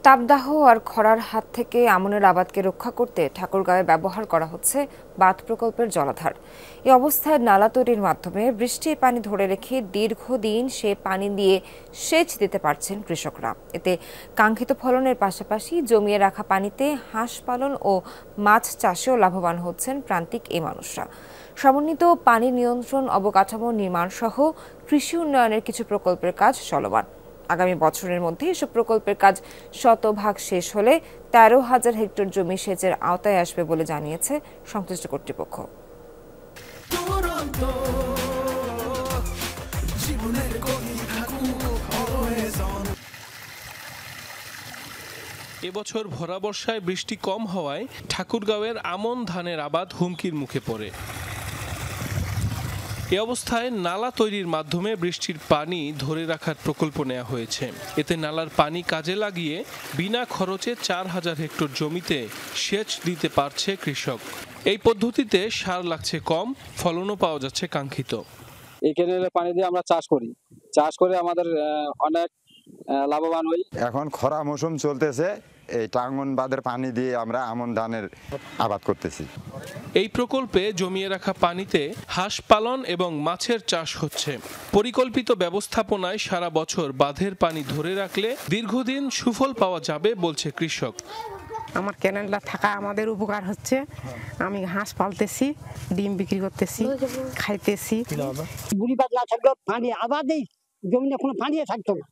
তাপদাহ আর খরার হাত থেকে আমনের আবাদকে রক্ষা করতে ঠাকুরগাঁওয়ে ব্যবহার করা হচ্ছে বাঁধ প্রকল্পের জলাধার। এই অবস্থায় নালা তৈরির মাধ্যমে বৃষ্টির পানি ধরে রেখে দীর্ঘদিন সে পানি দিয়ে সেচ দিতে পারছেন কৃষকরা। এতে কাঙ্ক্ষিত ফলনের পাশাপাশি জমিয়ে রাখা পানিতে হাঁস পালন ও মাছ চাষেও লাভবান হচ্ছেন প্রান্তিক এই মানুষরা। সমন্বিত পানি নিয়ন্ত্রণ অবকাঠামো নির্মাণ সহ কৃষি উন্নয়নের কিছু প্রকল্পের কাজ চলমান। আগামী বছরের মধ্যে এসব প্রকল্পের কাজ শতভাগ শেষ হলে ১৩,০০০ হেক্টর জমি সেচের আওতায় আসবে বলে জানিয়েছে সংশ্লিষ্ট কর্তৃপক্ষ। এবছর ভরা বর্ষায় বৃষ্টি কম হওয়ায় ঠাকুরগাঁওয়ের আমন ধানের আবাদ হুমকির মুখে পড়ে। এ অবস্থায় নালা তৈরির মাধ্যমে বৃষ্টির পানি ধরে রাখার প্রকল্প নেওয়া হয়েছে। এতে নালার পানি কাজে লাগিয়ে বিনা খরচে ৪,০০০ হেক্টর জমিতে সেচ দিতে পারছে কৃষক। এই পদ্ধতিতে সার লাগছে কম, ফলনও পাওয়া যাচ্ছে কাঙ্ক্ষিত। এই কেনেলের পানি দিয়ে আমরা চাষ করে আমাদের অনেক লাভবান হই। এখন খরা মৌসুম চলতেছে, এই টাঙ্গন বাঁধের পানি দিয়ে আমরা আমন ধানের আবাদ করতেছি। এই প্রকল্পে জমিয়ে রাখা পানিতে হাঁস পালন এবং মাছের চাষ হচ্ছে। পরিকল্পিত ব্যবস্থাপনায় সারা বছর বাঁধের পানি ধরে রাখলে দীর্ঘদিন সুফল পাওয়া যাবে বলছে কৃষক। আমার ক্যানেলটা থাকা আমাদের উপকার হচ্ছে। আমি হাঁস পালতেছি, ডিম বিক্রি করতেছি, খাইতেছি। বুড়ি বাদ না থাকলে পানি আবাদেই জমিনে কোনো পানি থাকতো না।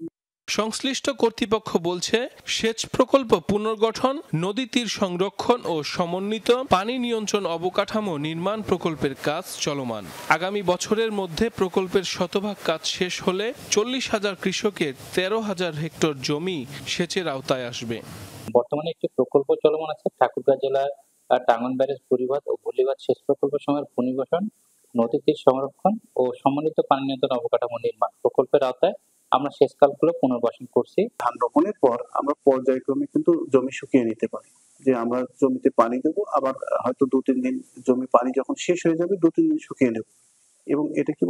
সংশ্লিষ্ট কর্তৃপক্ষ বলছে, সেচ প্রকল্প পুনর্গঠন, নদী তীর সংরক্ষণ ও সমন্বিত পানি নিয়ন্ত্রণ অবকাঠামো নির্মাণ প্রকল্পের কাজ চলমান। আগামী বছরের মধ্যে প্রকল্পের শতভাগ কাজ শেষ হলে ৪০,০০০ কৃষকের ১৩,০০০ হেক্টর জমি সেচের আওতায় আসবে। বর্তমানে একটি প্রকল্প চলমান আছে ঠাকুরগাঁও জেলার টাঙ্গন ব্যারেজ পরিবাদ ও ভলিবাদ সেচ প্রকল্প সময়ের পুনর্গঠন, নদী তীর সংরক্ষণ ও সমন্বিত পানি নিয়ন্ত্রণ অবকাঠামো নির্মাণ প্রকল্পের আওতায় আমরা সেচ কালগুলো পুনর্বাসন করছি। ধান রোপণের পর আমরা পর্যায়ক্রমে কিন্তু জমি শুকিয়ে নিতে পারি, যে আমরা জমিতে পানি দেবো, আবার হয়তো ২-৩ দিন জমি পানি যখন শেষ হয়ে যাবে ২-৩ দিন শুকিয়ে নেব, এবং এটিকে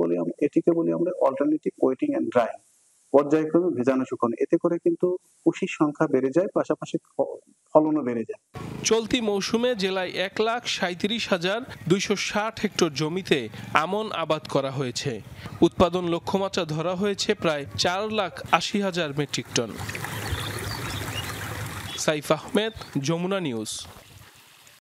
বলি আমরা অল্টারনেটিভ ওয়েটিং এন্ড ড্রাইং, পর্যায়ক্রমে ভেজানো শুকানো। এতে করে কিন্তু কুশির সংখ্যা বেড়ে যায়, পাশাপাশি ফলনও বেড়ে যায়। চলতি মৌসুমে জেলায় ১,৩৭,২৬০ হেক্টর জমিতে আমন আবাদ করা হয়েছে। উৎপাদন লক্ষ্যমাত্রা ধরা হয়েছে প্রায় ৪,৮০,০০০ metric ton. Saif Ahmed, Jamuna news.